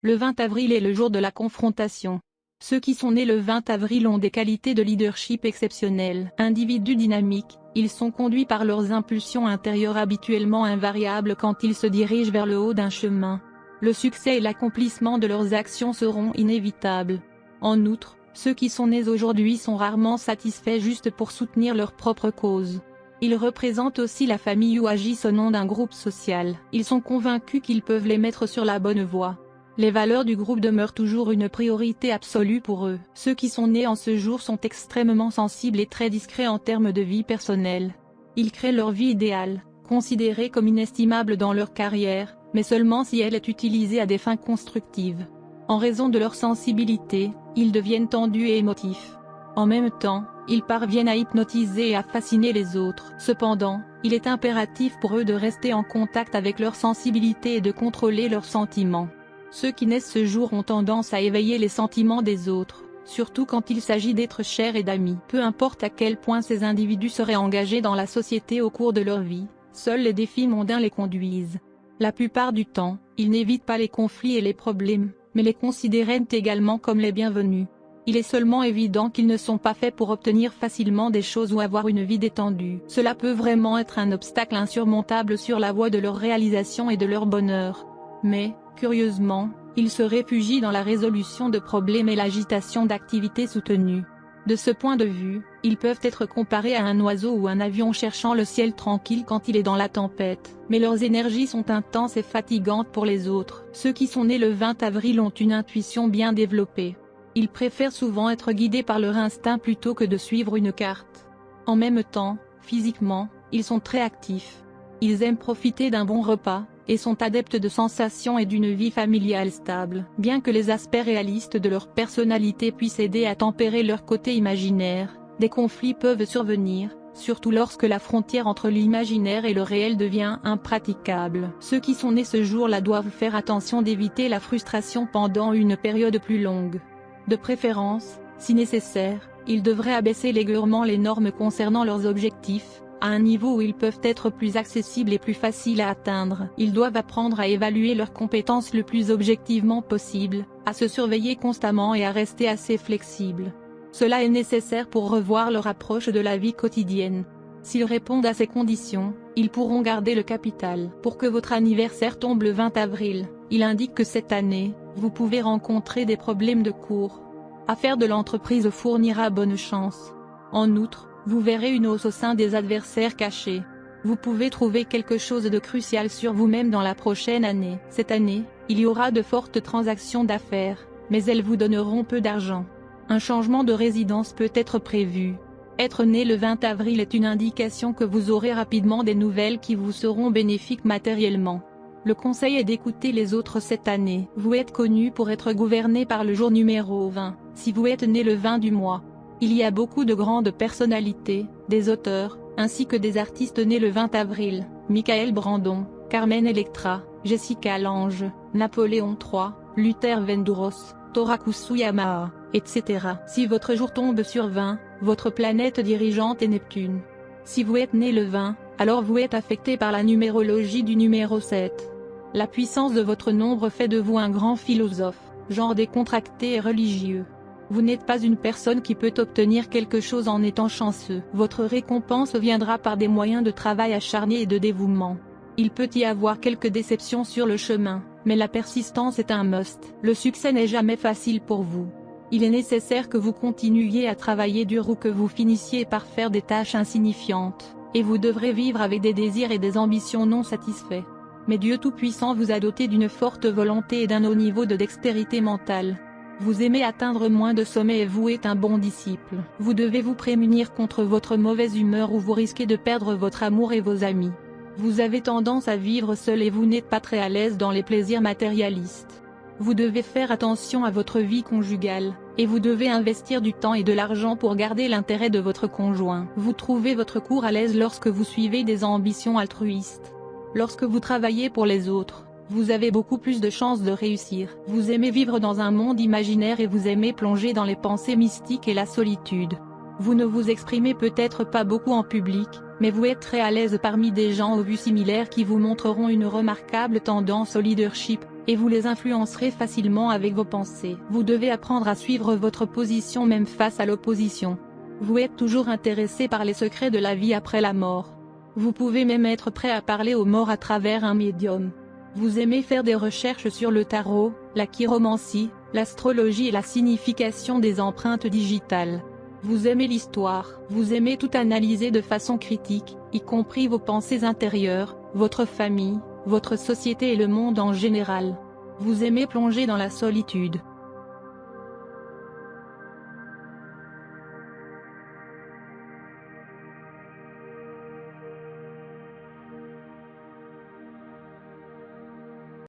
Le 20 avril est le jour de la confrontation. Ceux qui sont nés le 20 avril ont des qualités de leadership exceptionnelles. Individus dynamiques, ils sont conduits par leurs impulsions intérieures habituellement invariables quand ils se dirigent vers le haut d'un chemin. Le succès et l'accomplissement de leurs actions seront inévitables. En outre, ceux qui sont nés aujourd'hui sont rarement satisfaits juste pour soutenir leur propre cause. Ils représentent aussi la famille ou agissent au nom d'un groupe social. Ils sont convaincus qu'ils peuvent les mettre sur la bonne voie. Les valeurs du groupe demeurent toujours une priorité absolue pour eux. Ceux qui sont nés en ce jour sont extrêmement sensibles et très discrets en termes de vie personnelle. Ils créent leur vie idéale, considérée comme inestimable dans leur carrière, mais seulement si elle est utilisée à des fins constructives. En raison de leur sensibilité, ils deviennent tendus et émotifs. En même temps, ils parviennent à hypnotiser et à fasciner les autres. Cependant, il est impératif pour eux de rester en contact avec leur sensibilité et de contrôler leurs sentiments. Ceux qui naissent ce jour ont tendance à éveiller les sentiments des autres, surtout quand il s'agit d'êtres chers et d'amis. Peu importe à quel point ces individus seraient engagés dans la société au cours de leur vie, seuls les défis mondains les conduisent. La plupart du temps, ils n'évitent pas les conflits et les problèmes, mais les considèrent également comme les bienvenus. Il est seulement évident qu'ils ne sont pas faits pour obtenir facilement des choses ou avoir une vie détendue. Cela peut vraiment être un obstacle insurmontable sur la voie de leur réalisation et de leur bonheur. Mais, curieusement, ils se réfugient dans la résolution de problèmes et l'agitation d'activités soutenues. De ce point de vue, ils peuvent être comparés à un oiseau ou un avion cherchant le ciel tranquille quand il est dans la tempête. Mais leurs énergies sont intenses et fatigantes pour les autres. Ceux qui sont nés le 20 avril ont une intuition bien développée. Ils préfèrent souvent être guidés par leur instinct plutôt que de suivre une carte. En même temps, physiquement, ils sont très actifs. Ils aiment profiter d'un bon repas, et sont adeptes de sensations et d'une vie familiale stable. Bien que les aspects réalistes de leur personnalité puissent aider à tempérer leur côté imaginaire, des conflits peuvent survenir, surtout lorsque la frontière entre l'imaginaire et le réel devient impraticable. Ceux qui sont nés ce jour-là doivent faire attention d'éviter la frustration pendant une période plus longue. De préférence, si nécessaire, ils devraient abaisser légèrement les normes concernant leurs objectifs, à un niveau où ils peuvent être plus accessibles et plus faciles à atteindre. Ils doivent apprendre à évaluer leurs compétences le plus objectivement possible, à se surveiller constamment et à rester assez flexibles. Cela est nécessaire pour revoir leur approche de la vie quotidienne. S'ils répondent à ces conditions, ils pourront garder le capital. Pour que votre anniversaire tombe le 20 avril, il indique que cette année, vous pouvez rencontrer des problèmes de cours. Affaire de l'entreprise fournira bonne chance. En outre, vous verrez une hausse au sein des adversaires cachés. Vous pouvez trouver quelque chose de crucial sur vous-même dans la prochaine année. Cette année, il y aura de fortes transactions d'affaires, mais elles vous donneront peu d'argent. Un changement de résidence peut être prévu. Être né le 20 avril est une indication que vous aurez rapidement des nouvelles qui vous seront bénéfiques matériellement. Le conseil est d'écouter les autres cette année. Vous êtes connu pour être gouverné par le jour numéro 20, si vous êtes né le 20 du mois. Il y a beaucoup de grandes personnalités, des auteurs, ainsi que des artistes nés le 20 avril, Michael Brandon, Carmen Electra, Jessica Lange, Napoléon III, Luther Vandross, Torakusu Yamaha, etc. Si votre jour tombe sur 20, votre planète dirigeante est Neptune. Si vous êtes né le 20, alors vous êtes affecté par la numérologie du numéro 7. La puissance de votre nombre fait de vous un grand philosophe, genre décontracté et religieux. Vous n'êtes pas une personne qui peut obtenir quelque chose en étant chanceux. Votre récompense viendra par des moyens de travail acharné et de dévouement. Il peut y avoir quelques déceptions sur le chemin, mais la persistance est un must. Le succès n'est jamais facile pour vous. Il est nécessaire que vous continuiez à travailler dur ou que vous finissiez par faire des tâches insignifiantes, et vous devrez vivre avec des désirs et des ambitions non satisfaits. Mais Dieu Tout-Puissant vous a doté d'une forte volonté et d'un haut niveau de dextérité mentale. Vous aimez atteindre moins de sommets et vous êtes un bon disciple. Vous devez vous prémunir contre votre mauvaise humeur ou vous risquez de perdre votre amour et vos amis. Vous avez tendance à vivre seul et vous n'êtes pas très à l'aise dans les plaisirs matérialistes. Vous devez faire attention à votre vie conjugale, et vous devez investir du temps et de l'argent pour garder l'intérêt de votre conjoint. Vous trouvez votre cours à l'aise lorsque vous suivez des ambitions altruistes. Lorsque vous travaillez pour les autres, vous avez beaucoup plus de chances de réussir. Vous aimez vivre dans un monde imaginaire et vous aimez plonger dans les pensées mystiques et la solitude. Vous ne vous exprimez peut-être pas beaucoup en public, mais vous êtes très à l'aise parmi des gens aux vues similaires qui vous montreront une remarquable tendance au leadership, et vous les influencerez facilement avec vos pensées. Vous devez apprendre à suivre votre position même face à l'opposition. Vous êtes toujours intéressé par les secrets de la vie après la mort. Vous pouvez même être prêt à parler aux morts à travers un médium. Vous aimez faire des recherches sur le tarot, la chiromancie, l'astrologie et la signification des empreintes digitales. Vous aimez l'histoire, vous aimez tout analyser de façon critique, y compris vos pensées intérieures, votre famille, votre société et le monde en général. Vous aimez plonger dans la solitude.